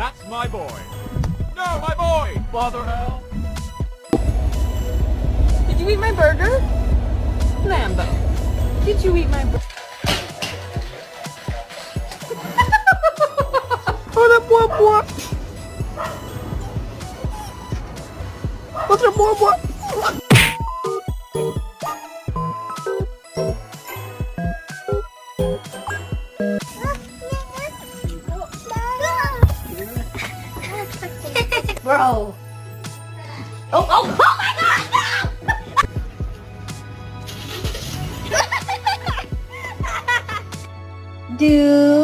That's my boy. No, my boy! Father hell. Did you eat my burger? Lambo, did you eat my burger? Oh, that boy, boy. What's your boy, boy? Bro. Oh my God, no! Dude.